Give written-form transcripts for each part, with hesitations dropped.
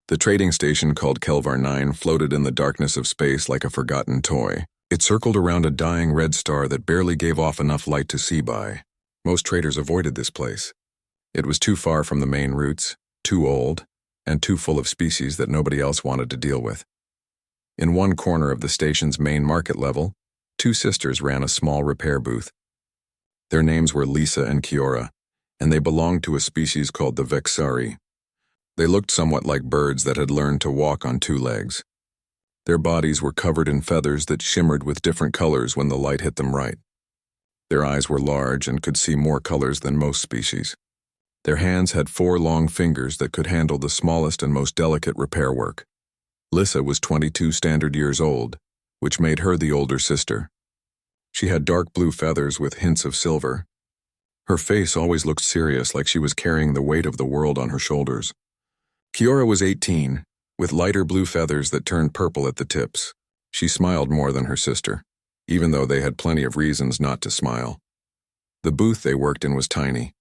The trading station called Kelvar 9 floated in the darkness of space like a forgotten toy. It circled around a dying red star that barely gave off enough light to see by. Most traders avoided this place. It was too far from the main routes, too old, and too full of species that nobody else wanted to deal with. In one corner of the station's main market level, two sisters ran a small repair booth. Their names were Lisa and Kiora, and they belonged to a species called the Vexari. They looked somewhat like birds that had learned to walk on two legs. Their bodies were covered in feathers that shimmered with different colors when the light hit them right. Their eyes were large and could see more colors than most species. Their hands had 4 long fingers that could handle the smallest and most delicate repair work. Lisa was 22 standard years old, which made her the older sister. She had dark blue feathers with hints of silver. Her face always looked serious, like she was carrying the weight of the world on her shoulders. Kiora was 18, with lighter blue feathers that turned purple at the tips. She smiled more than her sister, even though they had plenty of reasons not to smile. The booth they worked in was tiny.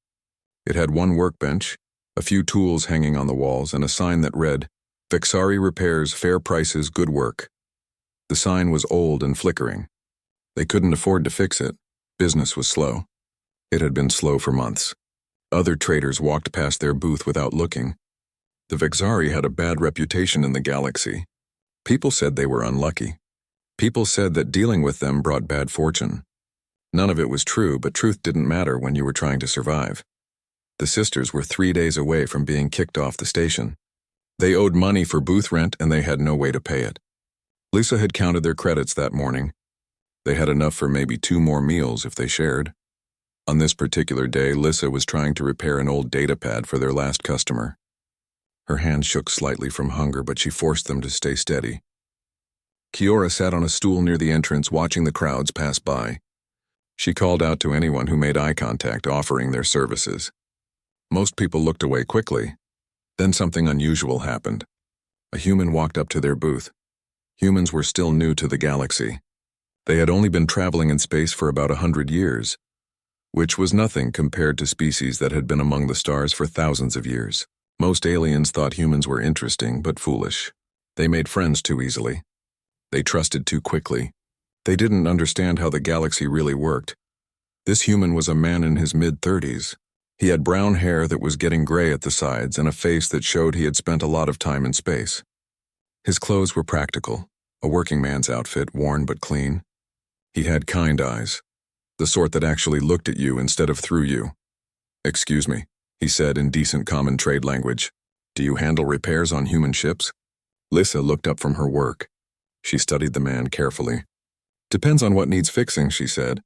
It had one workbench, a few tools hanging on the walls, and a sign that read, "Vexari Repairs, Fair Prices, Good Work." The sign was old and flickering. They couldn't afford to fix it. Business was slow. It had been slow for months. Other traders walked past their booth without looking. The Vexari had a bad reputation in the galaxy. People said they were unlucky. People said that dealing with them brought bad fortune. None of it was true, but truth didn't matter when you were trying to survive. The sisters were 3 days away from being kicked off the station. They owed money for booth rent and they had no way to pay it. Lisa had counted their credits that morning. They had enough for maybe 2 more meals if they shared. On this particular day, Lisa was trying to repair an old data pad for their last customer. Her hands shook slightly from hunger, but she forced them to stay steady. Kiora sat on a stool near the entrance, watching the crowds pass by. She called out to anyone who made eye contact, offering their services. Most people looked away quickly. Then something unusual happened. A human walked up to their booth. Humans were still new to the galaxy. They had only been traveling in space for about 100 years, which was nothing compared to species that had been among the stars for thousands of years. Most aliens thought humans were interesting but foolish. They made friends too easily. They trusted too quickly. They didn't understand how the galaxy really worked. This human was a man in his mid-30s. He had brown hair that was getting gray at the sides and a face that showed he had spent a lot of time in space. His clothes were practical, a working man's outfit, worn but clean. He had kind eyes, the sort that actually looked at you instead of through you. "Excuse me," he said in decent common trade language. "Do you handle repairs on human ships?" Lisa looked up from her work. She studied the man carefully. "Depends on what needs fixing," she said.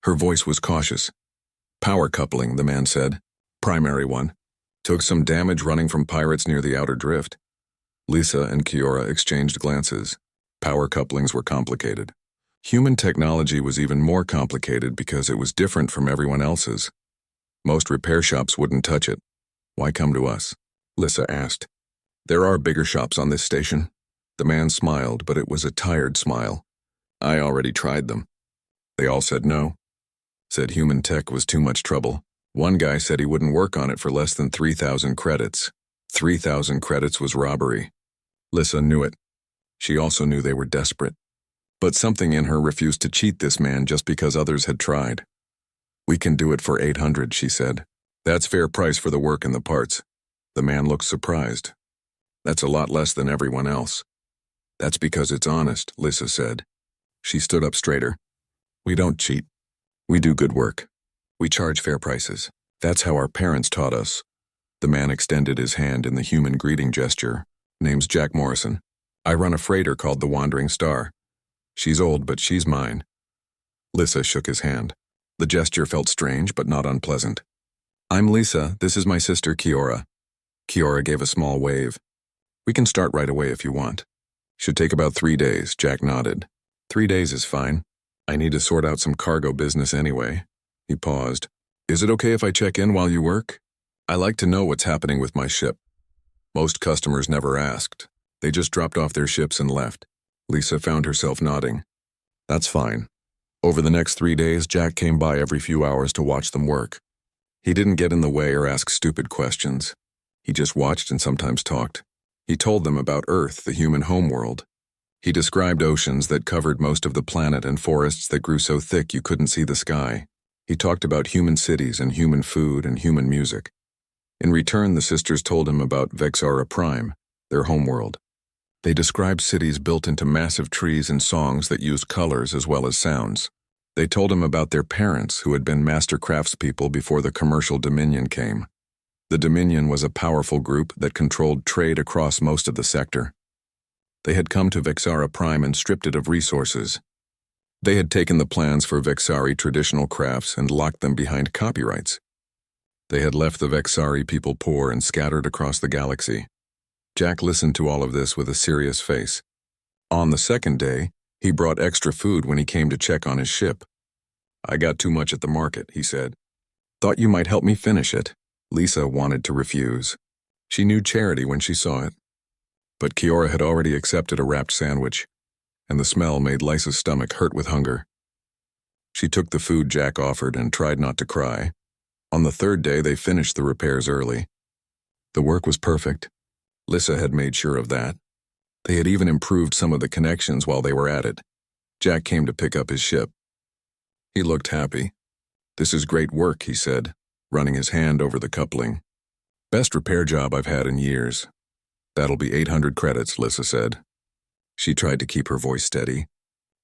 Her voice was cautious. "Power coupling," the man said. "Primary one. Took some damage running from pirates near the outer drift." Lisa and Kiora exchanged glances. Power couplings were complicated. Human technology was even more complicated because it was different from everyone else's. Most repair shops wouldn't touch it. "Why come to us?" Lisa asked. "There are bigger shops on this station." The man smiled, but it was a tired smile. "I already tried them. They all said no. Said human tech was too much trouble. One guy said he wouldn't work on it for less than 3,000 credits. 3,000 credits was robbery." Lisa knew it. She also knew they were desperate. But something in her refused to cheat this man just because others had tried. "We can do it for 800, she said. "That's fair price for the work and the parts." The man looked surprised. "That's a lot less than everyone else." "That's because it's honest," Lisa said. She stood up straighter. "We don't cheat. We do good work. We charge fair prices. That's how our parents taught us." The man extended his hand in the human greeting gesture. "Name's Jack Morrison. I run a freighter called the Wandering Star. She's old, but she's mine." Lisa shook his hand. The gesture felt strange, but not unpleasant. "I'm Lisa. This is my sister, Kiora." Kiora gave a small wave. "We can start right away if you want." "Should take about 3 days," Jack nodded. 3 days is fine. I need to sort out some cargo business anyway." He paused. "Is it okay if I check in while you work? I like to know what's happening with my ship." Most customers never asked. They just dropped off their ships and left. Lisa found herself nodding. "That's fine." Over the next 3 days, Jack came by every few hours to watch them work. He didn't get in the way or ask stupid questions. He just watched and sometimes talked. He told them about Earth, the human homeworld. He described oceans that covered most of the planet and forests that grew so thick you couldn't see the sky. He talked about human cities and human food and human music. In return, the sisters told him about Vexara Prime, their homeworld. They described cities built into massive trees and songs that used colors as well as sounds. They told him about their parents, who had been master craftspeople before the commercial Dominion came. The Dominion was a powerful group that controlled trade across most of the sector. They had come to Vexara Prime and stripped it of resources. They had taken the plans for Vexari traditional crafts and locked them behind copyrights. They had left the Vexari people poor and scattered across the galaxy. Jack listened to all of this with a serious face. On the second day, he brought extra food when he came to check on his ship. "I got too much at the market," he said. "Thought you might help me finish it." Lisa wanted to refuse. She knew charity when she saw it. But Kiora had already accepted a wrapped sandwich, and the smell made Lisa's stomach hurt with hunger. She took the food Jack offered and tried not to cry. On the third day, they finished the repairs early. The work was perfect. Lisa had made sure of that. They had even improved some of the connections while they were at it. Jack came to pick up his ship. He looked happy. "This is great work," he said, running his hand over the coupling. "Best repair job I've had in years." "That'll be 800 credits, Lisa said. She tried to keep her voice steady.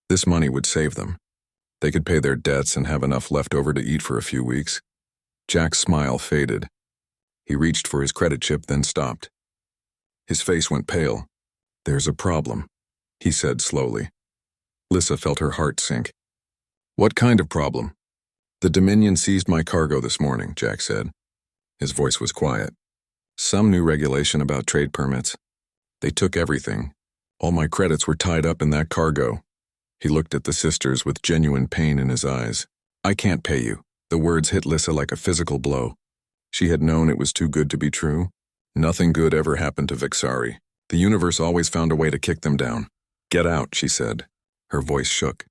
This money would save them. They could pay their debts and have enough left over to eat for a few weeks. Jack's smile faded. He reached for his credit chip, then stopped. His face went pale. "There's a problem," he said slowly. Lisa felt her heart sink. "What kind of problem?" "The Dominion seized my cargo this morning," Jack said. His voice was quiet. "Some new regulation about trade permits. They took everything. All my credits were tied up in that cargo." He looked at the sisters with genuine pain in his eyes. "I can't pay you." The words hit Lisa like a physical blow. She had known it was too good to be true. Nothing good ever happened to Vexari. The universe always found a way to kick them down. "Get out," she said. Her voice shook.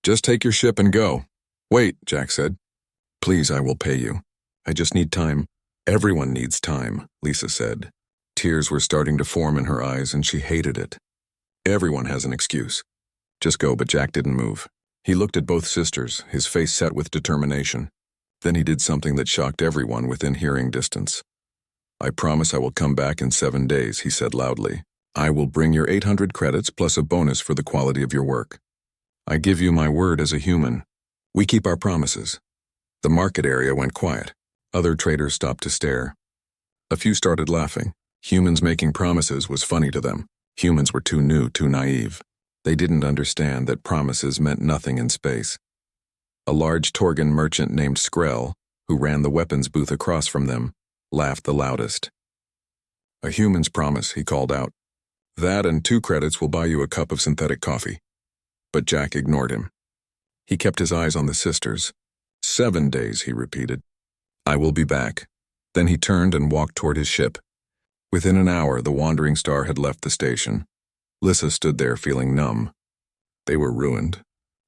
"Just take your ship and go." "Wait," Jack said. "Please, I will pay you. I just need time." "Everyone needs time," Lisa said. Tears were starting to form in her eyes, and she hated it. "Everyone has an excuse. Just go," but Jack didn't move. He looked at both sisters, his face set with determination. Then he did something that shocked everyone within hearing distance. "I promise I will come back in 7 days," he said loudly. "I will bring your 800 credits plus a bonus for the quality of your work. I give you my word as a human. We keep our promises." The market area went quiet. Other traders stopped to stare. A few started laughing. Humans making promises was funny to them. Humans were too new, too naive. They didn't understand that promises meant nothing in space. A large Torgan merchant named Skrell, who ran the weapons booth across from them, laughed the loudest. "A human's promise," he called out. "That and 2 credits will buy you a cup of synthetic coffee." But Jack ignored him. He kept his eyes on the sisters. 7 days, he repeated. "I will be back." Then he turned and walked toward his ship. Within an hour, the wandering star had left the station. Lisa stood there feeling numb. They were ruined.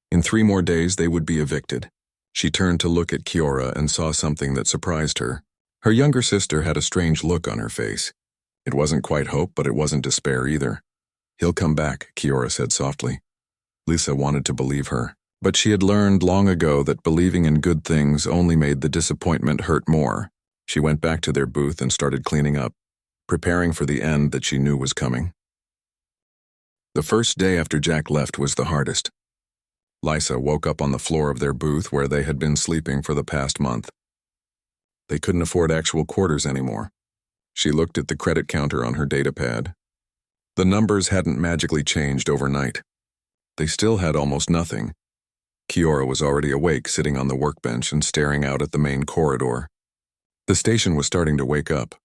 In 3 more days, they would be evicted. She turned to look at Kiora and saw something that surprised her. Her younger sister had a strange look on her face. It wasn't quite hope, but it wasn't despair either. "He'll come back," Kiora said softly. Lisa wanted to believe her, but she had learned long ago that believing in good things only made the disappointment hurt more. She went back to their booth and started cleaning up, preparing for the end that she knew was coming. The first day after Jack left was the hardest. Lisa woke up on the floor of their booth where they had been sleeping for the past month. They couldn't afford actual quarters anymore. She looked at the credit counter on her datapad. The numbers hadn't magically changed overnight. They still had almost nothing. Kiora was already awake, sitting on the workbench and staring out at the main corridor. The station was starting to wake up.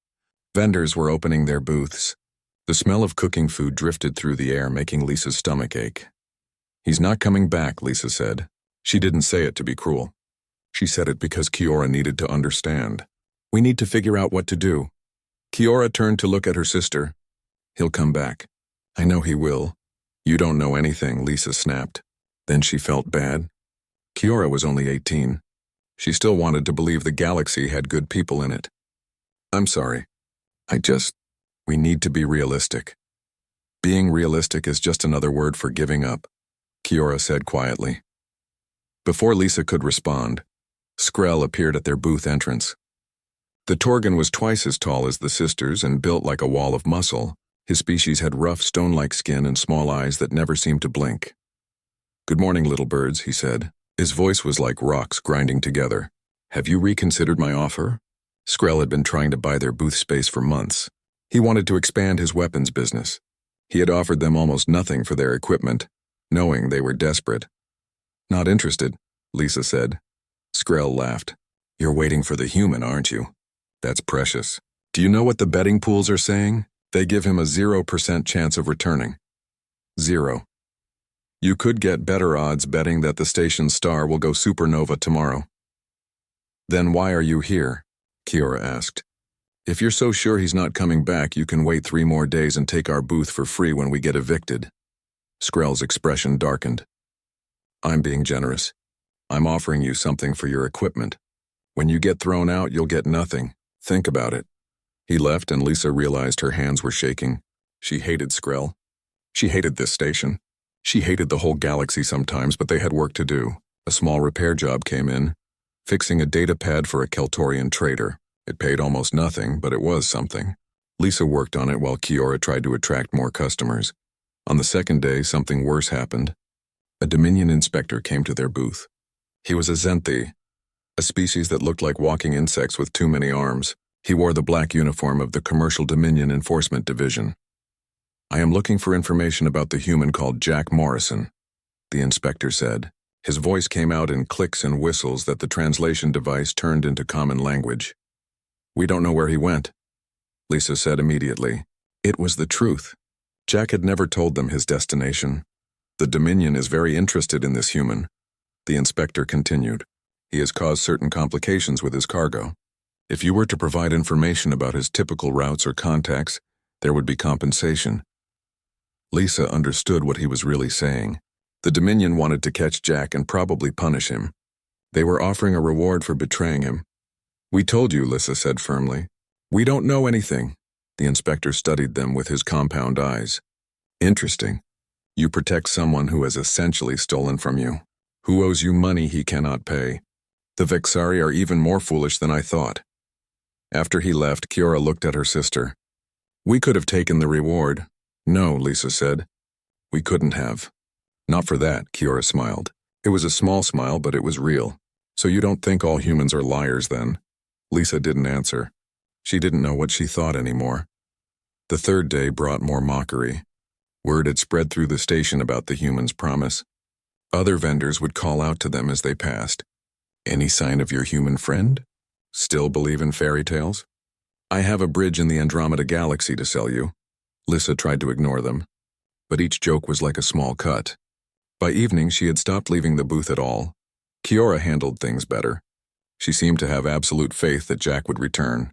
Vendors were opening their booths. The smell of cooking food drifted through the air, making Lisa's stomach ache. "He's not coming back," Lisa said. She didn't say it to be cruel. She said it because Kiora needed to understand. "We need to figure out what to do." Kiora turned to look at her sister. "He'll come back. I know he will." "You don't know anything," Lisa snapped. Then she felt bad. Kiora was only 18. She still wanted to believe the galaxy had good people in it. "I'm sorry. We need to be realistic. Being realistic is just another word for giving up, Kiora said quietly. Before Lisa could respond, Skrell appeared at their booth entrance. The Torgan was twice as tall as the sisters and built like a wall of muscle. His species had rough, stone-like skin and small eyes that never seemed to blink. "Good morning, little birds," he said. His voice was like rocks grinding together. "Have you reconsidered my offer?" Skrell had been trying to buy their booth space for months. He wanted to expand his weapons business. He had offered them almost nothing for their equipment, knowing they were desperate. "Not interested," Lisa said. Skrell laughed. "You're waiting for the human, aren't you? That's precious. Do you know what the betting pools are saying? They give him a 0% chance of returning. 0. You could get better odds betting that the station's star will go supernova tomorrow." "Then why are you here?" Kiora asked. "If you're so sure he's not coming back, you can wait 3 more days and take our booth for free when we get evicted." Skrell's expression darkened. "I'm being generous. I'm offering you something for your equipment. When you get thrown out, you'll get nothing. Think about it." He left and Lisa realized her hands were shaking. She hated Skrell. She hated this station. She hated the whole galaxy sometimes, but they had work to do. A small repair job came in, fixing a data pad for a Keltorian trader. It paid almost nothing, but it was something. Lisa worked on it while Kiora tried to attract more customers. On the second day, something worse happened. A Dominion inspector came to their booth. He was a Zenthi, a species that looked like walking insects with too many arms. He wore the black uniform of the Commercial Dominion Enforcement Division. "I am looking for information about the human called Jack Morrison," the inspector said. His voice came out in clicks and whistles that the translation device turned into common language. "We don't know where he went," Lisa said immediately. It was the truth. Jack had never told them his destination. "The Dominion is very interested in this human," the inspector continued. "He has caused certain complications with his cargo. If you were to provide information about his typical routes or contacts, there would be compensation." Lisa understood what he was really saying. The Dominion wanted to catch Jack and probably punish him. They were offering a reward for betraying him. "We told you," Lisa said firmly. "We don't know anything." The inspector studied them with his compound eyes. "Interesting. You protect someone who has essentially stolen from you, who owes you money he cannot pay. The Vexari are even more foolish than I thought." After he left, Kiora looked at her sister. "We could have taken the reward." "No," Lisa said. "We couldn't have." "Not for that," Kiora smiled. It was a small smile, but it was real. "So you don't think all humans are liars, then?" Lisa didn't answer. She didn't know what she thought anymore. The third day brought more mockery. Word had spread through the station about the humans' promise. Other vendors would call out to them as they passed. "Any sign of your human friend? Still believe in fairy tales? I have a bridge in the Andromeda Galaxy to sell you." Lisa tried to ignore them, but each joke was like a small cut. By evening, she had stopped leaving the booth at all. Kiora handled things better. She seemed to have absolute faith that Jack would return.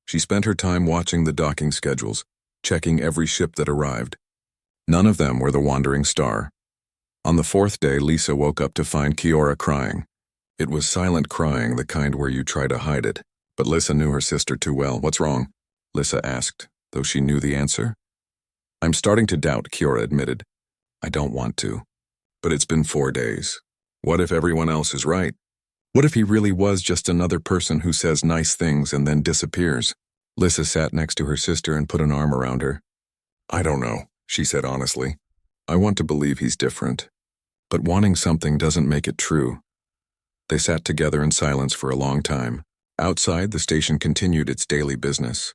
She spent her time watching the docking schedules, checking every ship that arrived. None of them were the Wandering Star. On the 4th day, Lisa woke up to find Kiora crying. It was silent crying, the kind where you try to hide it. But Lisa knew her sister too well. "What's wrong?" Lisa asked, though she knew the answer. "I'm starting to doubt," Kiora admitted. "I don't want to. But it's been 4 days. What if everyone else is right? What if he really was just another person who says nice things and then disappears?" Lisa sat next to her sister and put an arm around her. "I don't know," she said honestly. "I want to believe he's different. But wanting something doesn't make it true." They sat together in silence for a long time. Outside, the station continued its daily business.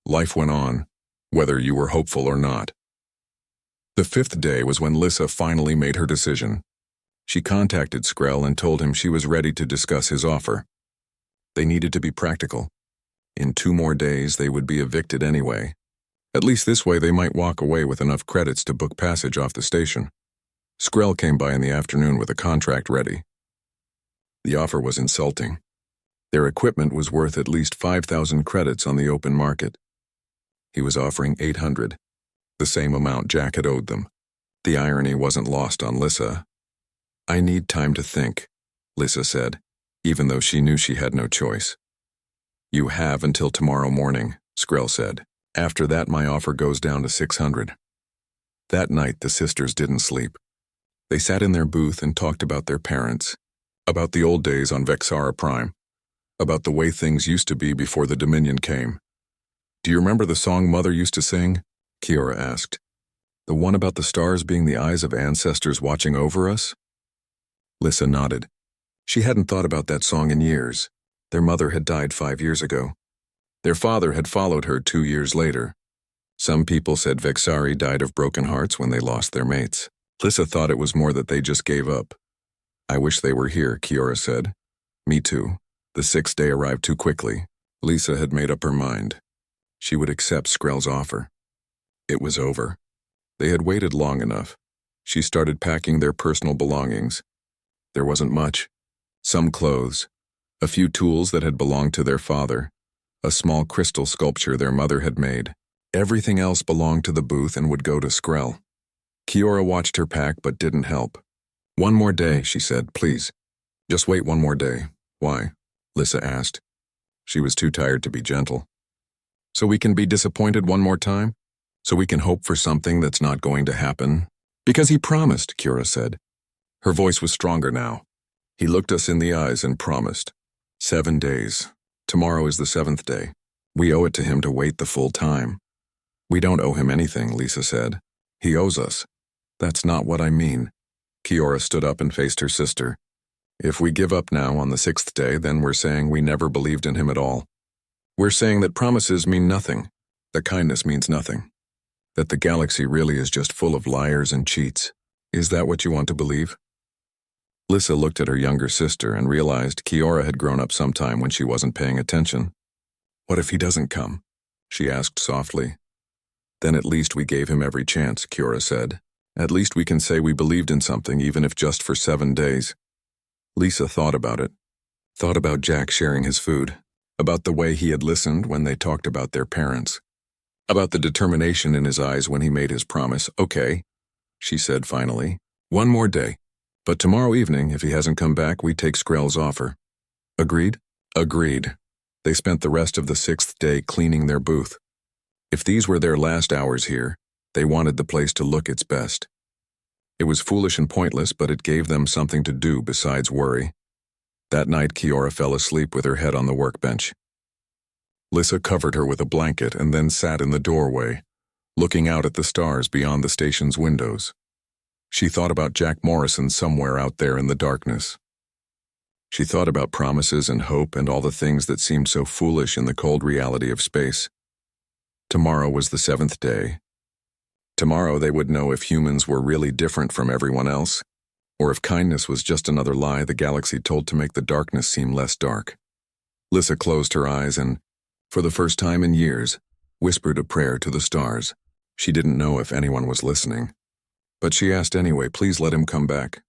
Life went on, whether you were hopeful or not. The 5th day was when Lisa finally made her decision. She contacted Skrell and told him she was ready to discuss his offer. They needed to be practical. In 2 more days, they would be evicted anyway. At least this way they might walk away with enough credits to book passage off the station. Skrell came by in the afternoon with a contract ready. The offer was insulting. Their equipment was worth at least 5,000 credits on the open market. He was offering 800, the same amount Jack had owed them. The irony wasn't lost on Lisa. "I need time to think," Lisa said, even though she knew she had no choice. "You have until tomorrow morning," Skrell said. After that, my offer goes down to 600. That night, the sisters didn't sleep. They sat in their booth and talked about their parents, about the old days on Vexara Prime, about the way things used to be before the Dominion came. Do you remember the song Mother used to sing? Kiora asked. The one about the stars being the eyes of ancestors watching over us? Lissa nodded. She hadn't thought about that song in years. Their mother had died 5 years ago. Their father had followed her 2 years later. Some people said Vexari died of broken hearts when they lost their mates. Lissa thought it was more that they just gave up. I wish they were here, Kiora said. Me too. The 6th day arrived too quickly. Lissa had made up her mind. She would accept Skrell's offer. It was over. They had waited long enough. She started packing their personal belongings. There wasn't much. Some clothes, a few tools that had belonged to their father, a small crystal sculpture their mother had made. Everything else belonged to the booth and would go to Skrell. Kiora watched her pack but didn't help. One more day, she said, please. Just wait one more day. Why? Lissa asked. She was too tired to be gentle. So we can be disappointed one more time? So we can hope for something that's not going to happen? Because he promised, Kiora said. Her voice was stronger now. He looked us in the eyes and promised. 7 days. Tomorrow is the 7th day. We owe it to him to wait the full time. We don't owe him anything, Lissa said. He owes us. That's not what I mean. Kiora stood up and faced her sister. If we give up now on the 6th day, then we're saying we never believed in him at all. We're saying that promises mean nothing, that kindness means nothing, that the galaxy really is just full of liars and cheats. Is that what you want to believe? Lissa looked at her younger sister and realized Kiora had grown up sometime when she wasn't paying attention. What if he doesn't come? She asked softly. Then at least we gave him every chance, Kiora said. At least we can say we believed in something, even if just for 7 days. Lissa thought about it. Thought about Jack sharing his food. About the way he had listened when they talked about their parents. About the determination in his eyes when he made his promise. Okay, she said finally. One more day. But tomorrow evening, if he hasn't come back, we take Skrell's offer. Agreed? Agreed. They spent the rest of the 6th day cleaning their booth. If these were their last hours here, they wanted the place to look its best. It was foolish and pointless, but it gave them something to do besides worry. That night, Kiora fell asleep with her head on the workbench. Lissa covered her with a blanket and then sat in the doorway, looking out at the stars beyond the station's windows. She thought about Jack Morrison somewhere out there in the darkness. She thought about promises and hope and all the things that seemed so foolish in the cold reality of space. Tomorrow was the 7th day. Tomorrow they would know if humans were really different from everyone else, or if kindness was just another lie the galaxy told to make the darkness seem less dark. Lissa closed her eyes and, for the first time in years, whispered a prayer to the stars. She didn't know if anyone was listening. But she asked anyway, please let him come back.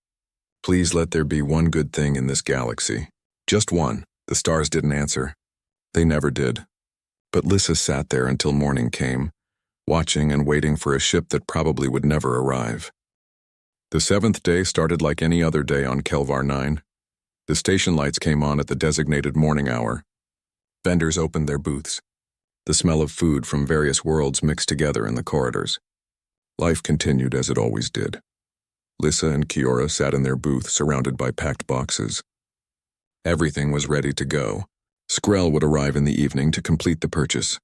Please let there be one good thing in this galaxy. Just one. The stars didn't answer. They never did. But Lissa sat there until morning came, watching and waiting for a ship that probably would never arrive. The 7th day started like any other day on Kelvar 9. The station lights came on at the designated morning hour. Vendors opened their booths. The smell of food from various worlds mixed together in the corridors. Life continued as it always did. Lissa and Kiora sat in their booth surrounded by packed boxes. Everything was ready to go. Skrell would arrive in the evening to complete the purchase.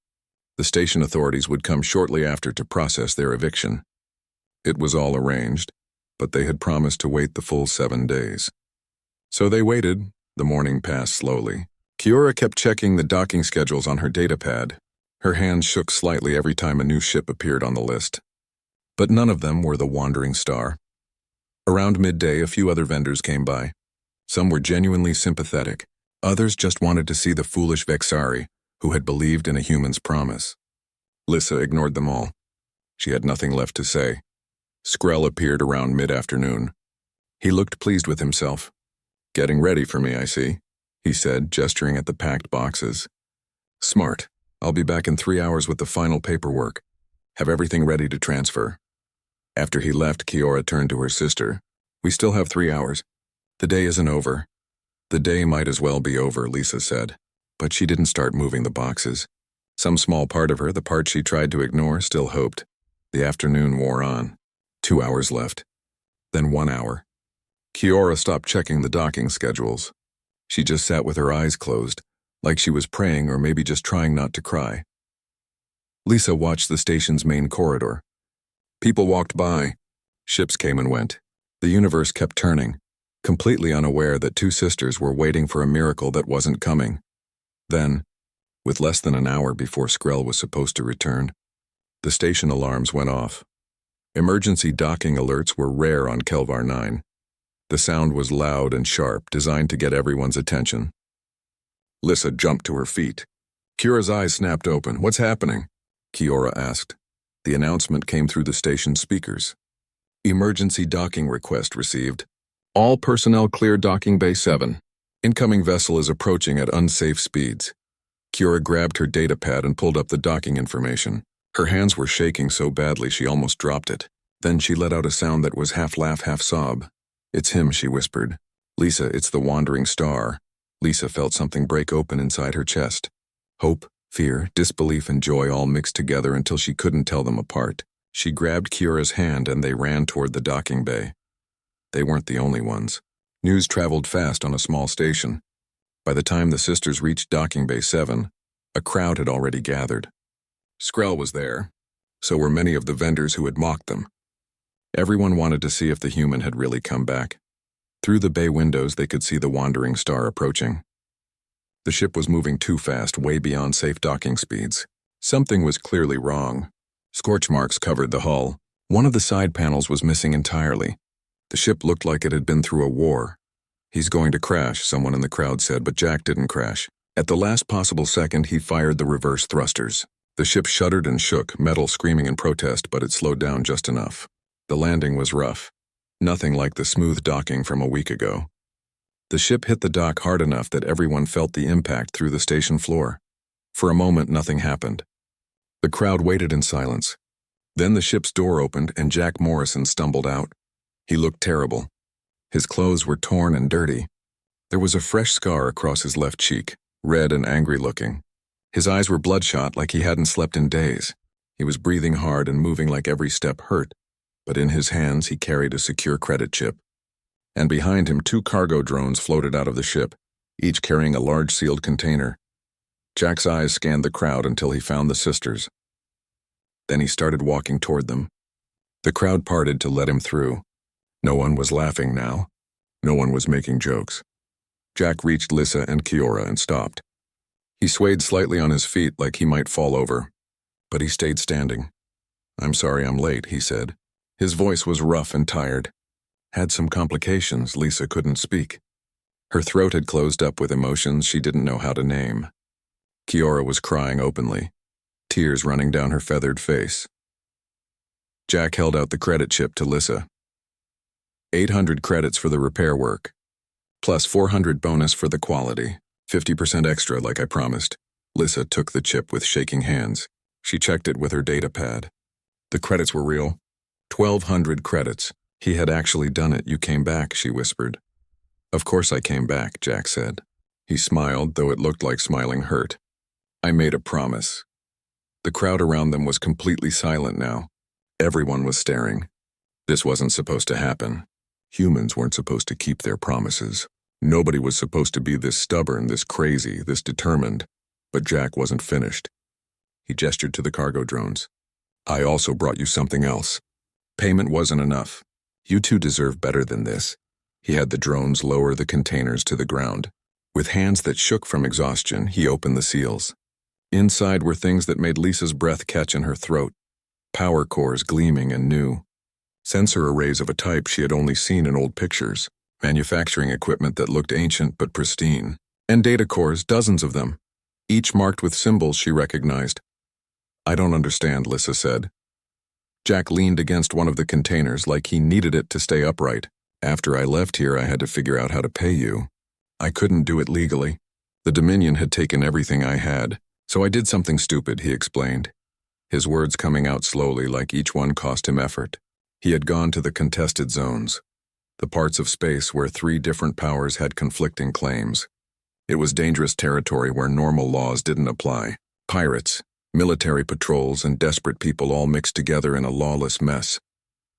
The station authorities would come shortly after to process their eviction. It was all arranged, but they had promised to wait the full 7 days. So they waited. The morning passed slowly. Kiora kept checking the docking schedules on her datapad. Her hands shook slightly every time a new ship appeared on the list. But none of them were the Wandering Star. Around midday, a few other vendors came by. Some were genuinely sympathetic. Others just wanted to see the foolish Vexari, who had believed in a human's promise. Lissa ignored them all. She had nothing left to say. Skrell appeared around mid-afternoon. He looked pleased with himself. Getting ready for me, I see, he said, gesturing at the packed boxes. Smart. I'll be back in 3 hours with the final paperwork. Have everything ready to transfer. After he left, Kiora turned to her sister. We still have 3 hours. The day isn't over. The day might as well be over, Lissa said. But she didn't start moving the boxes. Some small part of her, the part she tried to ignore, still hoped. The afternoon wore on. 2 hours left. Then 1 hour. Kiora stopped checking the docking schedules. She just sat with her eyes closed, like she was praying or maybe just trying not to cry. Lisa watched the station's main corridor. People walked by. Ships came and went. The universe kept turning, completely unaware that two sisters were waiting for a miracle that wasn't coming. Then, with less than an hour before Skrell was supposed to return, the station alarms went off. Emergency docking alerts were rare on Kelvar 9. The sound was loud and sharp, designed to get everyone's attention. Lissa jumped to her feet. Kira's eyes snapped open. "What's happening?" Kiora asked. The announcement came through the station speakers. Emergency docking request received. All personnel clear docking bay 7. Incoming vessel is approaching at unsafe speeds. Kira grabbed her datapad and pulled up the docking information. Her hands were shaking so badly she almost dropped it. Then she let out a sound that was half laugh, half sob. "It's him," she whispered. "Lisa, it's the wandering star." Lisa felt something break open inside her chest. Hope, fear, disbelief, and joy all mixed together until she couldn't tell them apart. She grabbed Kira's hand and they ran toward the docking bay. They weren't the only ones. News traveled fast on a small station. By the time the sisters reached docking bay 7, a crowd had already gathered. Skrell was there. So were many of the vendors who had mocked them. Everyone wanted to see if the human had really come back. Through the bay windows, they could see the wandering star approaching. The ship was moving too fast, way beyond safe docking speeds. Something was clearly wrong. Scorch marks covered the hull. One of the side panels was missing entirely. The ship looked like it had been through a war. "He's going to crash," someone in the crowd said, but Jack didn't crash. At the last possible second, he fired the reverse thrusters. The ship shuddered and shook, metal screaming in protest, but it slowed down just enough. The landing was rough. Nothing like the smooth docking from a week ago. The ship hit the dock hard enough that everyone felt the impact through the station floor. For a moment, nothing happened. The crowd waited in silence. Then the ship's door opened and Jack Morrison stumbled out. He looked terrible. His clothes were torn and dirty. There was a fresh scar across his left cheek, red and angry looking. His eyes were bloodshot like he hadn't slept in days. He was breathing hard and moving like every step hurt. But in his hands he carried a secure credit chip. And behind him 2 cargo drones floated out of the ship, each carrying a large sealed container. Jack's eyes scanned the crowd until he found the sisters. Then he started walking toward them. The crowd parted to let him through. No one was laughing now. No one was making jokes. Jack reached Lissa and Kiora and stopped. He swayed slightly on his feet like he might fall over, but he stayed standing. "I'm sorry I'm late," he said. His voice was rough and tired. Had some complications, Lisa couldn't speak. Her throat had closed up with emotions she didn't know how to name. Kiora was crying openly, tears running down her feathered face. Jack held out the credit chip to Lissa. 800 credits for the repair work, plus 400 bonus for the quality, 50% extra like I promised. Lissa took the chip with shaking hands. She checked it with her datapad. The credits were real. 1,200 credits. He had actually done it. "You came back," she whispered. "Of course I came back," Jack said. He smiled, though it looked like smiling hurt. "I made a promise." The crowd around them was completely silent now. Everyone was staring. This wasn't supposed to happen. Humans weren't supposed to keep their promises. Nobody was supposed to be this stubborn, this crazy, this determined. But Jack wasn't finished. He gestured to the cargo drones. "I also brought you something else. Payment wasn't enough. You two deserve better than this." He had the drones lower the containers to the ground. With hands that shook from exhaustion, he opened the seals. Inside were things that made Lisa's breath catch in her throat. Power cores gleaming and new. Sensor arrays of a type she had only seen in old pictures. Manufacturing equipment that looked ancient but pristine. And data cores, dozens of them. Each marked with symbols she recognized. "I don't understand," Lissa said. Jack leaned against one of the containers like he needed it to stay upright. "After I left here, I had to figure out how to pay you. I couldn't do it legally. The Dominion had taken everything I had, so I did something stupid," he explained. His words coming out slowly like each one cost him effort. He had gone to the contested zones, the parts of space where 3 different powers had conflicting claims. It was dangerous territory where normal laws didn't apply. Pirates, military patrols, and desperate people all mixed together in a lawless mess.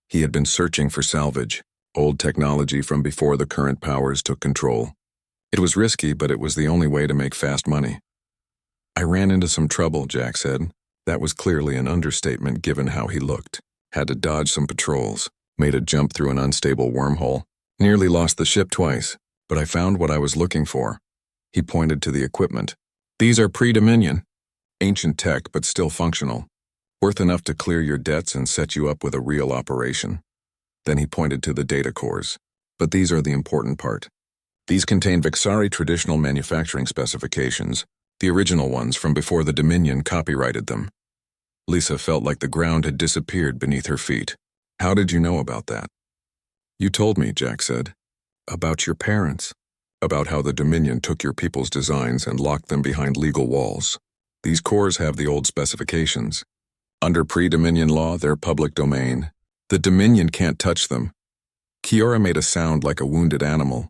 He had been searching for salvage, old technology from before the current powers took control. It was risky, but it was the only way to make fast money. "I ran into some trouble," Jack said. That was clearly an understatement given how he looked. Had to dodge some patrols, made a jump through an unstable wormhole, nearly lost the ship twice, but I found what I was looking for. He pointed to the equipment. "These are pre-Dominion. Ancient tech, but still functional. Worth enough to clear your debts and set you up with a real operation." Then he pointed to the data cores. "But these are the important part. These contain Vexari traditional manufacturing specifications, the original ones from before the Dominion copyrighted them." Lisa felt like the ground had disappeared beneath her feet. "How did you know about that?" "You told me," Jack said. "About your parents. About how the Dominion took your people's designs and locked them behind legal walls. These cores have the old specifications. Under pre-Dominion law, they're public domain. The Dominion can't touch them." Kiora made a sound like a wounded animal.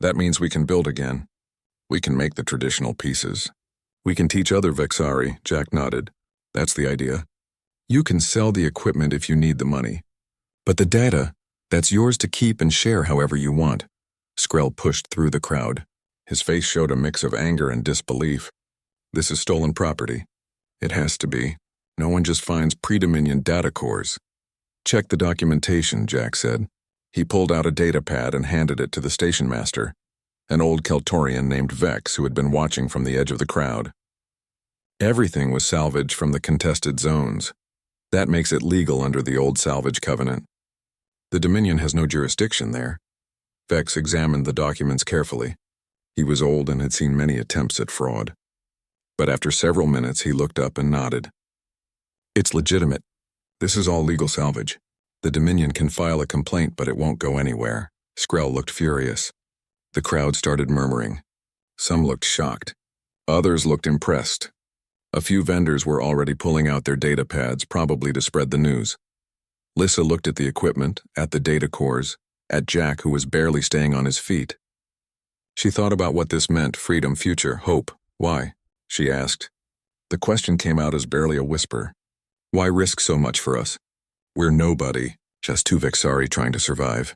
"That means we can build again. We can make the traditional pieces. We can teach other Vexari," Jack nodded. "That's the idea. You can sell the equipment if you need the money. But the data, that's yours to keep and share however you want." Skrell pushed through the crowd. His face showed a mix of anger and disbelief. "This is stolen property. It has to be. No one just finds pre-Dominion data cores." "Check the documentation," Jack said. He pulled out a data pad and handed it to the station master, an old Keltorian named Vex who had been watching from the edge of the crowd. Everything was salvaged from the contested zones. That makes it legal under the old salvage covenant. The Dominion has no jurisdiction there. Vex examined the documents carefully. He was old and had seen many attempts at fraud. But after several minutes, he looked up and nodded. "It's legitimate. This is all legal salvage. The Dominion can file a complaint, but it won't go anywhere." Skrell looked furious. The crowd started murmuring. Some looked shocked. Others looked impressed. A few vendors were already pulling out their data pads, probably to spread the news. Lissa looked at the equipment, at the data cores, at Jack, who was barely staying on his feet. She thought about what this meant: freedom, future, hope. "Why?" she asked. The question came out as barely a whisper. "Why risk so much for us? We're nobody, just two Vexari trying to survive."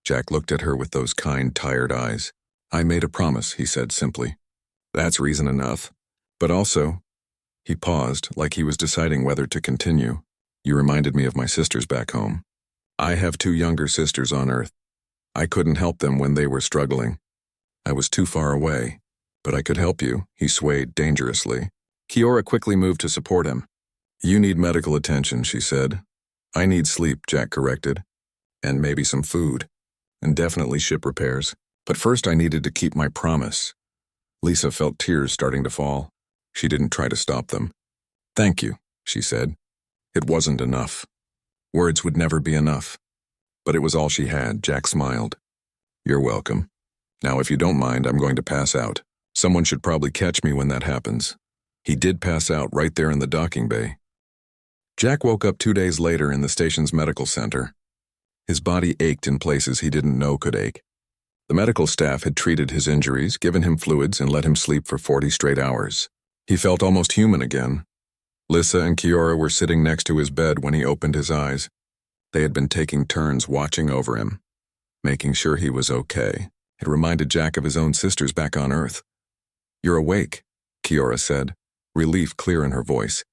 Jack looked at her with those kind, tired eyes. "I made a promise," he said simply. "That's reason enough. But also..." He paused, like he was deciding whether to continue. "You reminded me of my sisters back home. I have two younger sisters on Earth. I couldn't help them when they were struggling. I was too far away. But I could help you." He swayed dangerously. Kiora quickly moved to support him. "You need medical attention," she said. "I need sleep," Jack corrected. "And maybe some food. And definitely ship repairs. But first I needed to keep my promise." Lisa felt tears starting to fall. She didn't try to stop them. "Thank you," she said. It wasn't enough. Words would never be enough. But it was all she had. Jack smiled. "You're welcome. Now, if you don't mind, I'm going to pass out. Someone should probably catch me when that happens." He did pass out right there in the docking bay. Jack woke up 2 days later in the station's medical center. His body ached in places he didn't know could ache. The medical staff had treated his injuries, given him fluids, and let him sleep for 40 straight hours. He felt almost human again. Lissa and Kiora were sitting next to his bed when he opened his eyes. They had been taking turns watching over him, making sure he was okay. It reminded Jack of his own sisters back on Earth. "You're awake," Kiora said, relief clear in her voice.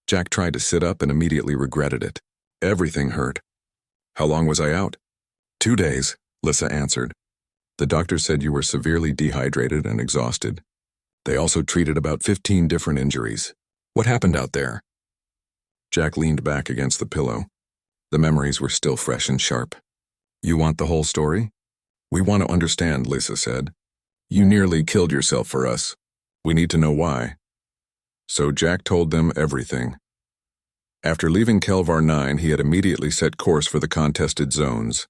Jack tried to sit up and immediately regretted it. Everything hurt. "How long was I out?" 2 days, Lissa answered. "The doctor said you were severely dehydrated and exhausted. They also treated about 15 different injuries. What happened out there?" Jack leaned back against the pillow. The memories were still fresh and sharp. "You want the whole story?" "We want to understand," Lissa said. "You nearly killed yourself for us. We need to know why." So Jack told them everything. After leaving Kelvar 9, he had immediately set course for the contested zones.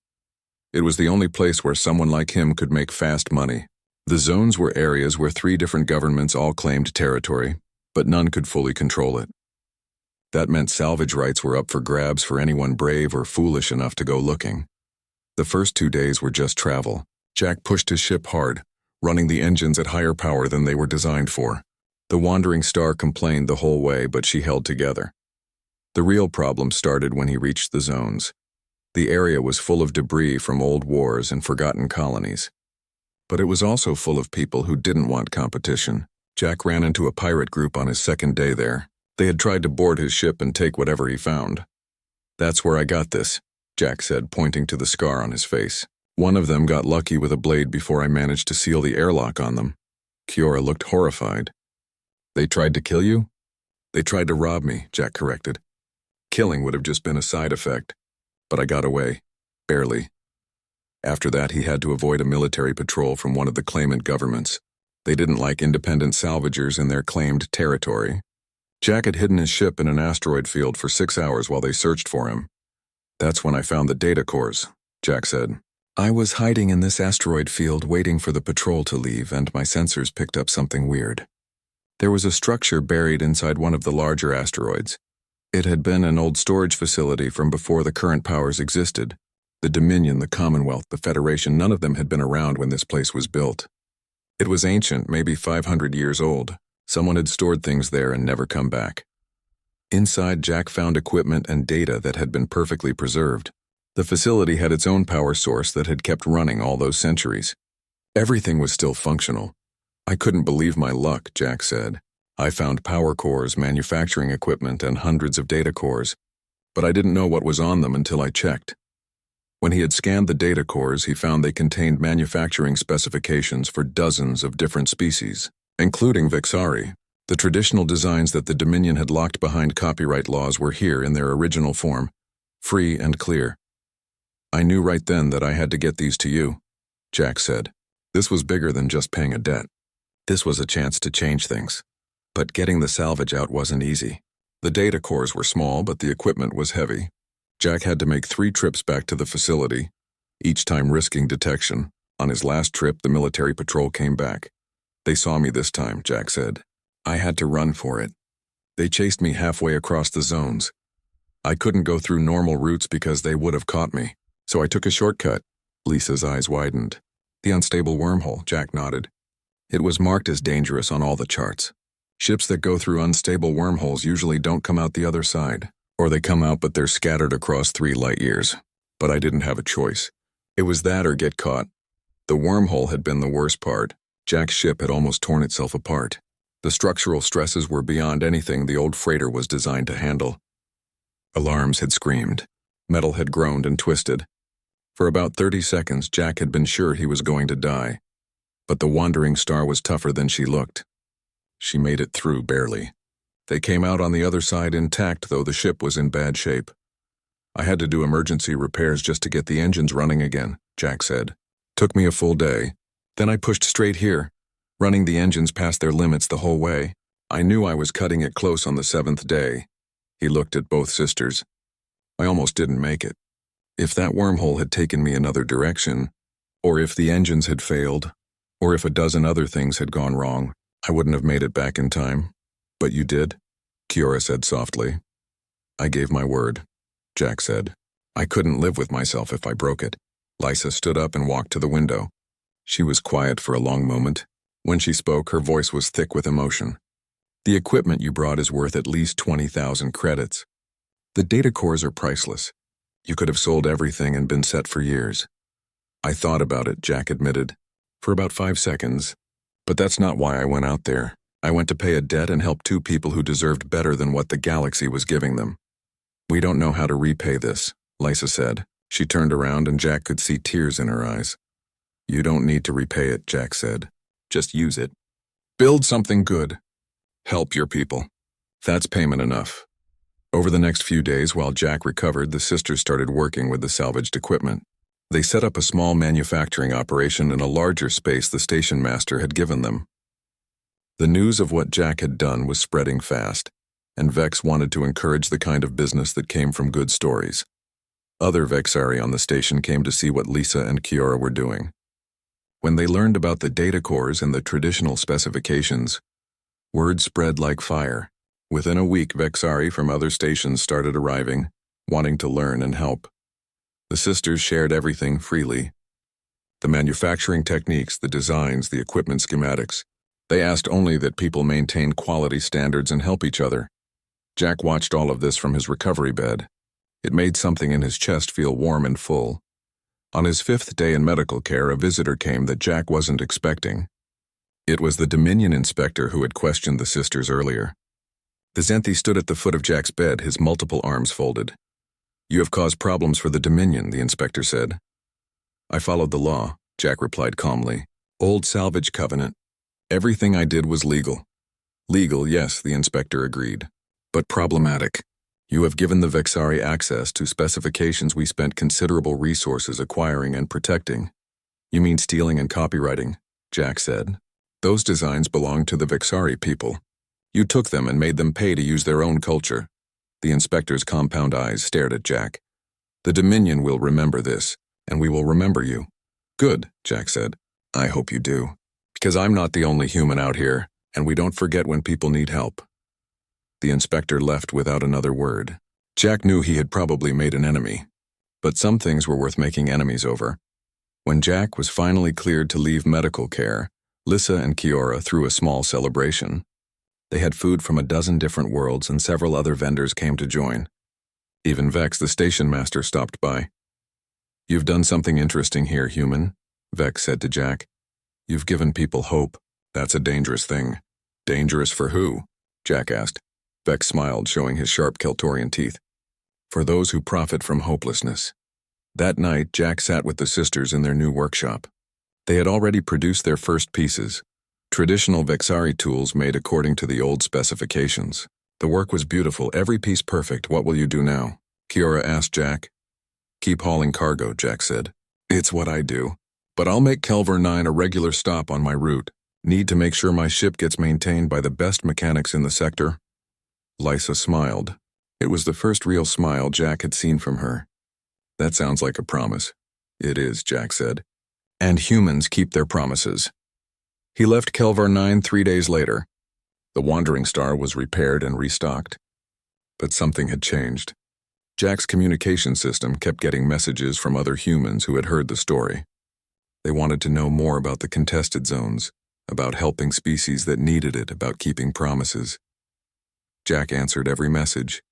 It was the only place where someone like him could make fast money. The zones were areas where 3 different governments all claimed territory, but none could fully control it. That meant salvage rights were up for grabs for anyone brave or foolish enough to go looking. The first 2 days were just travel. Jack pushed his ship hard, running the engines at higher power than they were designed for. The wandering star complained the whole way, but she held together. The real problem started when he reached the zones. The area was full of debris from old wars and forgotten colonies. But it was also full of people who didn't want competition. Jack ran into a pirate group on his second day there. They had tried to board his ship and take whatever he found. "That's where I got this," Jack said, pointing to the scar on his face. "One of them got lucky with a blade before I managed to seal the airlock on them." Kiora looked horrified. "They tried to kill you?" "They tried to rob me," Jack corrected. "Killing would have just been a side effect. But I got away. Barely." After that, he had to avoid a military patrol from one of the claimant governments. They didn't like independent salvagers in their claimed territory. Jack had hidden his ship in an asteroid field for 6 hours while they searched for him. "That's when I found the data cores," Jack said. "I was hiding in this asteroid field waiting for the patrol to leave, and my sensors picked up something weird. There was a structure buried inside one of the larger asteroids. It had been an old storage facility from before the current powers existed. The Dominion, the Commonwealth, the Federation, none of them had been around when this place was built. It was ancient, maybe 500 years old. Someone had stored things there and never come back. Inside, Jack found equipment and data that had been perfectly preserved. The facility had its own power source that had kept running all those centuries. Everything was still functional. "I couldn't believe my luck," Jack said. "I found power cores, manufacturing equipment, and hundreds of data cores, but I didn't know what was on them until I checked." When he had scanned the data cores, he found they contained manufacturing specifications for dozens of different species, including Vexari. The traditional designs that the Dominion had locked behind copyright laws were here in their original form, free and clear. "I knew right then that I had to get these to you," Jack said. "This was bigger than just paying a debt. This was a chance to change things. But getting the salvage out wasn't easy. The data cores were small, but the equipment was heavy. Jack had to make 3 trips back to the facility, each time risking detection. On his last trip, the military patrol came back. "They saw me this time," Jack said. "I had to run for it. They chased me halfway across the zones. I couldn't go through normal routes because they would have caught me, so I took a shortcut." Lisa's eyes widened. "The unstable wormhole," Jack nodded. "It was marked as dangerous on all the charts. Ships that go through unstable wormholes usually don't come out the other side. Or they come out but they're scattered across 3 light years. But I didn't have a choice. It was that or get caught. The wormhole had been the worst part. Jack's ship had almost torn itself apart. The structural stresses were beyond anything the old freighter was designed to handle. Alarms had screamed. Metal had groaned and twisted. For about 30 seconds, Jack had been sure he was going to die. But the wandering star was tougher than she looked. She made it through barely. They came out on the other side intact, though the ship was in bad shape. "I had to do emergency repairs just to get the engines running again," Jack said. "Took me a full day. Then I pushed straight here, running the engines past their limits the whole way. I knew I was cutting it close on the 7th day. He looked at both sisters. "I almost didn't make it. If that wormhole had taken me another direction, or if the engines had failed, or if a dozen other things had gone wrong, I wouldn't have made it back in time. But you did," Kiora said softly. "I gave my word," Jack said. "I couldn't live with myself if I broke it." Lisa stood up and walked to the window. She was quiet for a long moment. When she spoke, her voice was thick with emotion. "The equipment you brought is worth at least 20,000 credits. The data cores are priceless. You could have sold everything and been set for years." "I thought about it," Jack admitted, "for about 5 seconds. But that's not why I went out there. I went to pay a debt and help 2 people who deserved better than what the galaxy was giving them." "We don't know how to repay this," Lisa said. She turned around and Jack could see tears in her eyes. "You don't need to repay it," Jack said. "Just use it. Build something good. Help your people. That's payment enough." Over the next few days, while Jack recovered, the sisters started working with the salvaged equipment. They set up a small manufacturing operation in a larger space the station master had given them. The news of what Jack had done was spreading fast, and Vex wanted to encourage the kind of business that came from good stories. Other Vexari on the station came to see what Lisa and Kiora were doing. When they learned about the data cores and the traditional specifications, word spread like fire. Within a week, Vexari from other stations started arriving, wanting to learn and help. The sisters shared everything freely. The manufacturing techniques, the designs, the equipment schematics. They asked only that people maintain quality standards and help each other. Jack watched all of this from his recovery bed. It made something in his chest feel warm and full. On his 5th day in medical care, a visitor came that Jack wasn't expecting. It was the Dominion inspector who had questioned the sisters earlier. The Zenthi stood at the foot of Jack's bed, his multiple arms folded. "You have caused problems for the Dominion," the inspector said. "I followed the law," Jack replied calmly. "Old salvage covenant. Everything I did was legal." "Legal, yes," the inspector agreed. "But problematic. You have given the Vexari access to specifications we spent considerable resources acquiring and protecting." "You mean stealing and copywriting," Jack said. "Those designs belong to the Vexari people. You took them and made them pay to use their own culture." The inspector's compound eyes stared at Jack. "The Dominion will remember this, and we will remember you." "Good," Jack said. "I hope you do. Because I'm not the only human out here, and we don't forget when people need help." The inspector left without another word. Jack knew he had probably made an enemy, but some things were worth making enemies over. When Jack was finally cleared to leave medical care, Lissa and Kiora threw a small celebration. They had food from a dozen different worlds, and several other vendors came to join. Even Vex, the station master, stopped by. "You've done something interesting here, human," Vex said to Jack. "You've given people hope. That's a dangerous thing." "Dangerous for who?" Jack asked. Vex smiled, showing his sharp Keltorian teeth. "For those who profit from hopelessness." That night, Jack sat with the sisters in their new workshop. They had already produced their first pieces, traditional Vexari tools made according to the old specifications. The work was beautiful, every piece perfect. "What will you do now?" Kiora asked Jack. "Keep hauling cargo," Jack said. "It's what I do. But I'll make Kelvar 9 a regular stop on my route. Need to make sure my ship gets maintained by the best mechanics in the sector." Lysa smiled. It was the first real smile Jack had seen from her. "That sounds like a promise." "It is," Jack said. "And humans keep their promises." He left Kelvar 9 3 days later. The Wandering Star was repaired and restocked. But something had changed. Jack's communication system kept getting messages from other humans who had heard the story. They wanted to know more about the contested zones, about helping species that needed it, about keeping promises. Jack answered every message.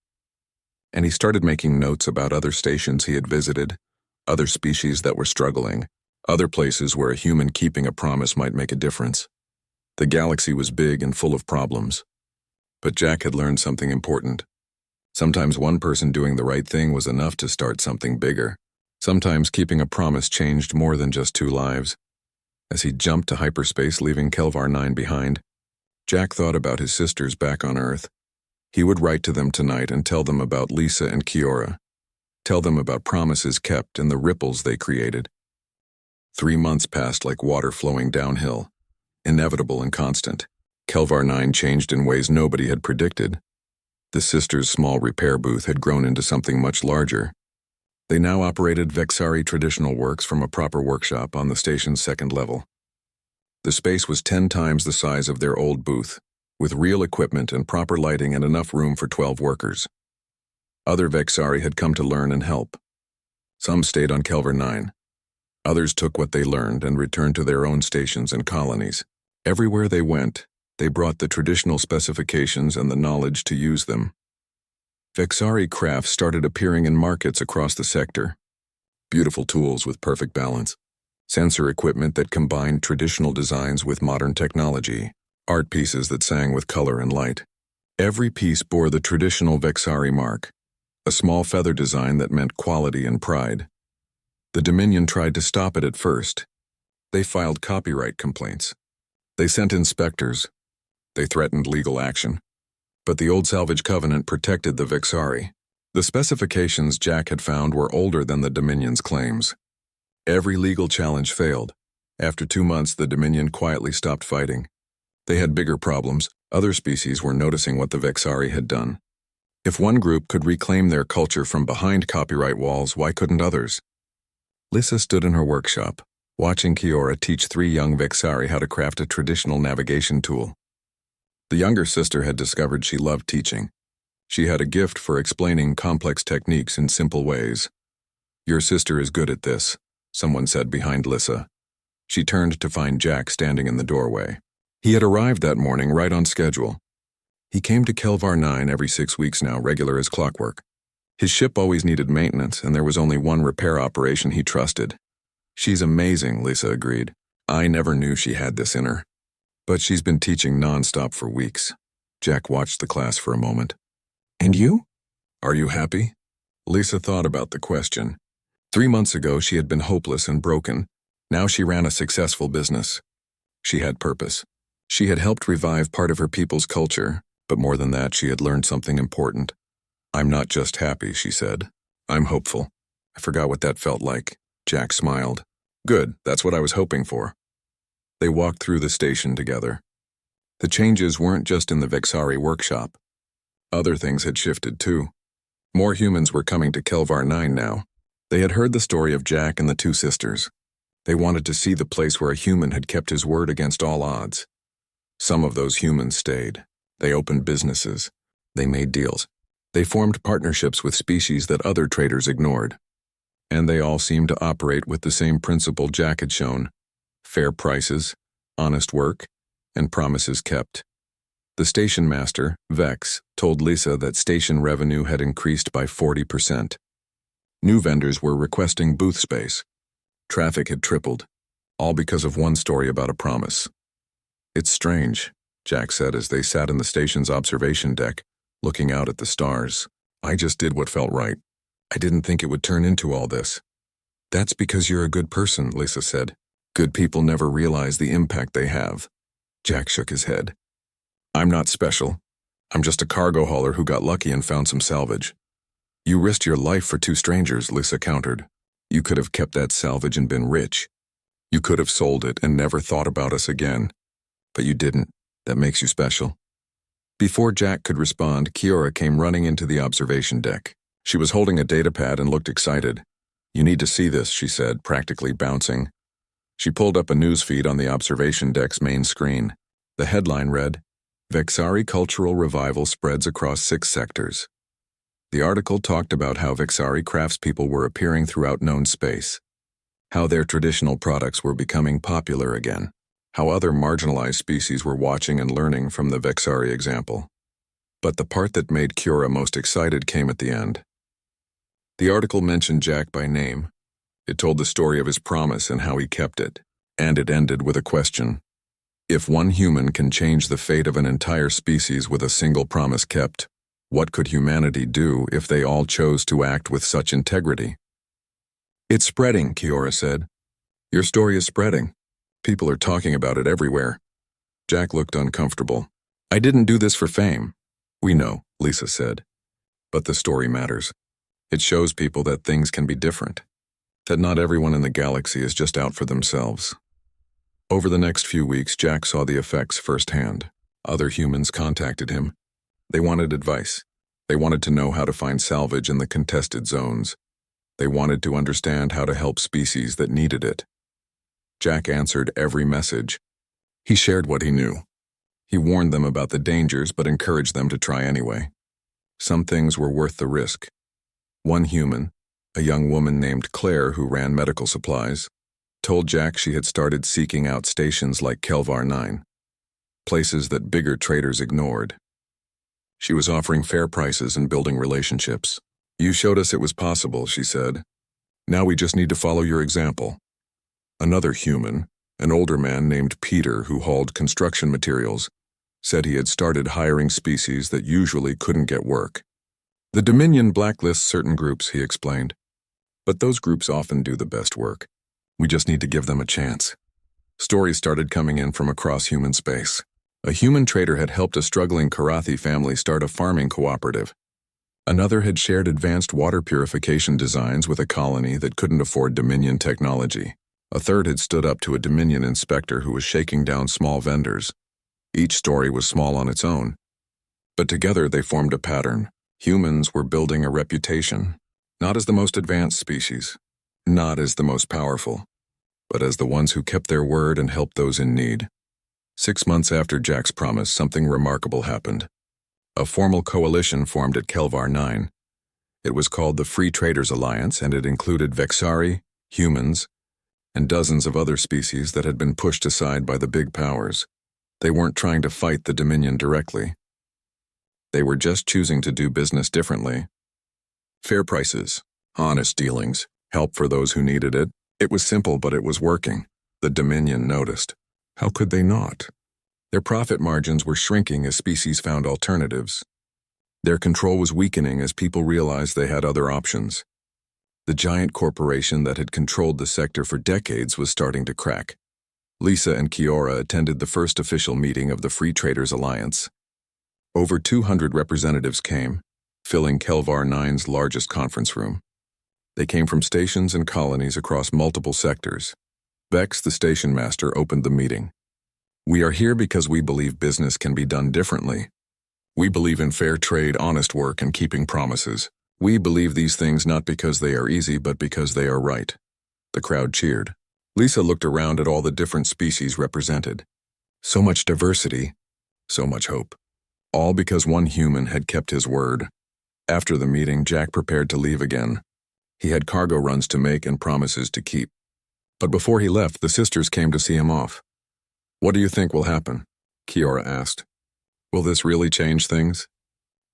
And he started making notes about other stations he had visited, other species that were struggling, other places where a human keeping a promise might make a difference. The galaxy was big and full of problems. But Jack had learned something important. Sometimes one person doing the right thing was enough to start something bigger. Sometimes keeping a promise changed more than just 2 lives. As he jumped to hyperspace, leaving Kelvar 9 behind, Jack thought about his sisters back on Earth. He would write to them tonight and tell them about Lissa and Kiora. Tell them about promises kept and the ripples they created. 3 months passed like water flowing downhill, inevitable and constant. Kelvar 9 changed in ways nobody had predicted. The sisters' small repair booth had grown into something much larger. They now operated Vexari traditional works from a proper workshop on the station's 2nd level. The space was 10 times the size of their old booth, with real equipment and proper lighting and enough room for 12 workers. Other Vexari had come to learn and help. Some stayed on Kelvar 9. Others took what they learned and returned to their own stations and colonies. Everywhere they went, they brought the traditional specifications and the knowledge to use them. Vexari crafts started appearing in markets across the sector. Beautiful tools with perfect balance. Sensor equipment that combined traditional designs with modern technology. Art pieces that sang with color and light. Every piece bore the traditional Vexari mark, a small feather design that meant quality and pride. The Dominion tried to stop it at first. They filed copyright complaints. They sent inspectors. They threatened legal action. But the old salvage covenant protected the Vexari. The specifications Jack had found were older than the Dominion's claims. Every legal challenge failed. After 2 months, the Dominion quietly stopped fighting. They had bigger problems. Other species were noticing what the Vexari had done. If one group could reclaim their culture from behind copyright walls, why couldn't others? Lissa stood in her workshop, watching Kiora teach 3 young Vexari how to craft a traditional navigation tool. The younger sister had discovered she loved teaching. She had a gift for explaining complex techniques in simple ways. "Your sister is good at this," someone said behind Lissa. She turned to find Jack standing in the doorway. He had arrived that morning right on schedule. He came to Kelvar 9 every 6 weeks now, regular as clockwork. His ship always needed maintenance, and there was only one repair operation he trusted. She's amazing, Lisa agreed. I never knew she had this in her. But she's been teaching nonstop for weeks. Jack watched the class for a moment. And you? Are you happy? Lisa thought about the question. 3 months ago, she had been hopeless and broken. Now she ran a successful business. She had purpose. She had helped revive part of her people's culture, but more than that, she had learned something important. I'm not just happy, she said. I'm hopeful. I forgot what that felt like. Jack smiled. Good, that's what I was hoping for. They walked through the station together. The changes weren't just in the Vexari workshop. Other things had shifted too. More humans were coming to Kelvar 9 now. They had heard the story of Jack and the two sisters. They wanted to see the place where a human had kept his word against all odds. Some of those humans stayed. They opened businesses. They made deals. They formed partnerships with species that other traders ignored. And they all seemed to operate with the same principle Jack had shown: fair prices, honest work, and promises kept. The station master, Vex, told Lisa that station revenue had increased by 40%. New vendors were requesting booth space. Traffic had tripled, all because of one story about a promise. It's strange, Jack said as they sat in the station's observation deck, looking out at the stars. I just did what felt right. I didn't think it would turn into all this. That's because you're a good person, Lisa said. Good people never realize the impact they have. Jack shook his head. I'm not special. I'm just a cargo hauler who got lucky and found some salvage. You risked your life for two strangers, Lisa countered. You could have kept that salvage and been rich. You could have sold it and never thought about us again. But you didn't. That makes you special. Before Jack could respond, Kiora came running into the observation deck. She was holding a datapad and looked excited. You need to see this, she said, practically bouncing. She pulled up a news feed on the observation deck's main screen. The headline read, Vexari Cultural Revival Spreads Across 6 Sectors. The article talked about how Vexari craftspeople were appearing throughout known space, how their traditional products were becoming popular again, how other marginalized species were watching and learning from the Vexari example. But the part that made Kiora most excited came at the end. The article mentioned Jack by name. It told the story of his promise and how he kept it, and it ended with a question. If one human can change the fate of an entire species with a single promise kept, what could humanity do if they all chose to act with such integrity? It's spreading, Kiora said. Your story is spreading. People are talking about it everywhere. Jack looked uncomfortable. I didn't do this for fame. We know, Lisa said. But the story matters. It shows people that things can be different. That not everyone in the galaxy is just out for themselves. Over the next few weeks, Jack saw the effects firsthand. Other humans contacted him. They wanted advice. They wanted to know how to find salvage in the contested zones. They wanted to understand how to help species that needed it. Jack answered every message. He shared what he knew. He warned them about the dangers but encouraged them to try anyway. Some things were worth the risk. One human, a young woman named Claire who ran medical supplies, told Jack she had started seeking out stations like Kelvar 9, places that bigger traders ignored. She was offering fair prices and building relationships. You showed us it was possible, she said. Now we just need to follow your example. Another human, an older man named Peter who hauled construction materials, said he had started hiring species that usually couldn't get work. The Dominion blacklists certain groups, he explained. But those groups often do the best work. We just need to give them a chance. Stories started coming in from across human space. A human trader had helped a struggling Karathi family start a farming cooperative. Another had shared advanced water purification designs with a colony that couldn't afford Dominion technology. A third had stood up to a Dominion inspector who was shaking down small vendors. Each story was small on its own. But together they formed a pattern. Humans were building a reputation, not as the most advanced species, not as the most powerful, but as the ones who kept their word and helped those in need. 6 months after Jack's promise, something remarkable happened. A formal coalition formed at Kelvar 9. It was called the Free Traders Alliance, and it included Vexari, humans, and dozens of other species that had been pushed aside by the big powers. They weren't trying to fight the Dominion directly. They were just choosing to do business differently. Fair prices, honest dealings, help for those who needed it. It was simple, but it was working. The Dominion noticed. How could they not? Their profit margins were shrinking as species found alternatives. Their control was weakening as people realized they had other options. The giant corporation that had controlled the sector for decades was starting to crack. Lisa and Kiora attended the first official meeting of the Free Traders Alliance. Over 200 representatives came, filling Kelvar 9's largest conference room. They came from stations and colonies across multiple sectors. Bex, the station master, opened the meeting. We are here because we believe business can be done differently. We believe in fair trade, honest work, and keeping promises. We believe these things not because they are easy, but because they are right. The crowd cheered. Lisa looked around at all the different species represented. So much diversity, so much hope. All because one human had kept his word. After the meeting, Jack prepared to leave again. He had cargo runs to make and promises to keep. But before he left, the sisters came to see him off. What do you think will happen? Kiora asked. Will this really change things?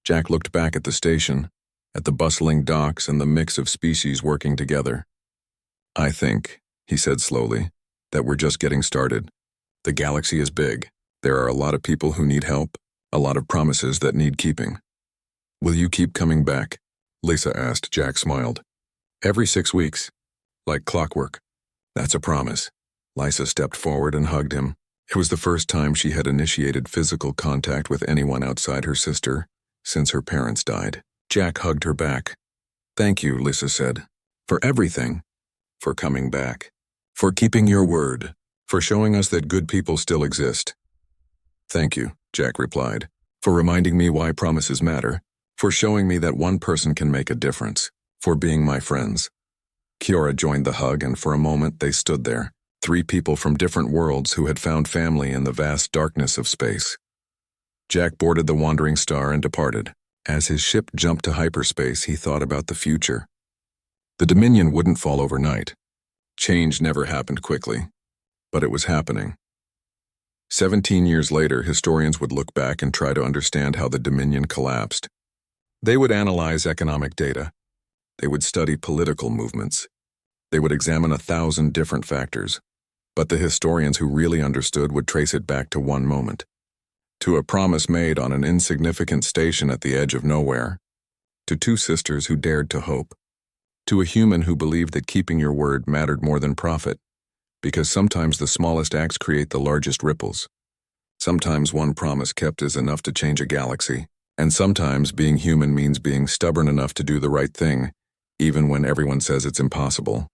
Jack looked back at the station, at the bustling docks and the mix of species working together. I think, he said slowly, that we're just getting started. The galaxy is big. There are a lot of people who need help, a lot of promises that need keeping. Will you keep coming back? Lisa asked. Jack smiled. Every 6 weeks. Like clockwork. That's a promise. Lisa stepped forward and hugged him. It was the first time she had initiated physical contact with anyone outside her sister since her parents died. Jack hugged her back. Thank you, Lisa said. For everything. For coming back. For keeping your word. For showing us that good people still exist. Thank you, Jack replied. For reminding me why promises matter. For showing me that one person can make a difference. For being my friends. Kiora joined the hug, and for a moment they stood there. 3 people from different worlds who had found family in the vast darkness of space. Jack boarded the wandering star and departed. As his ship jumped to hyperspace, he thought about the future. The Dominion wouldn't fall overnight. Change never happened quickly, but it was happening. 17 years later, historians would look back and try to understand how the Dominion collapsed. They would analyze economic data. They would study political movements. They would examine 1,000 different factors. But the historians who really understood would trace it back to one moment. To a promise made on an insignificant station at the edge of nowhere. To 2 sisters who dared to hope. To a human who believed that keeping your word mattered more than profit. Because sometimes the smallest acts create the largest ripples. Sometimes one promise kept is enough to change a galaxy. And sometimes being human means being stubborn enough to do the right thing, even when everyone says it's impossible.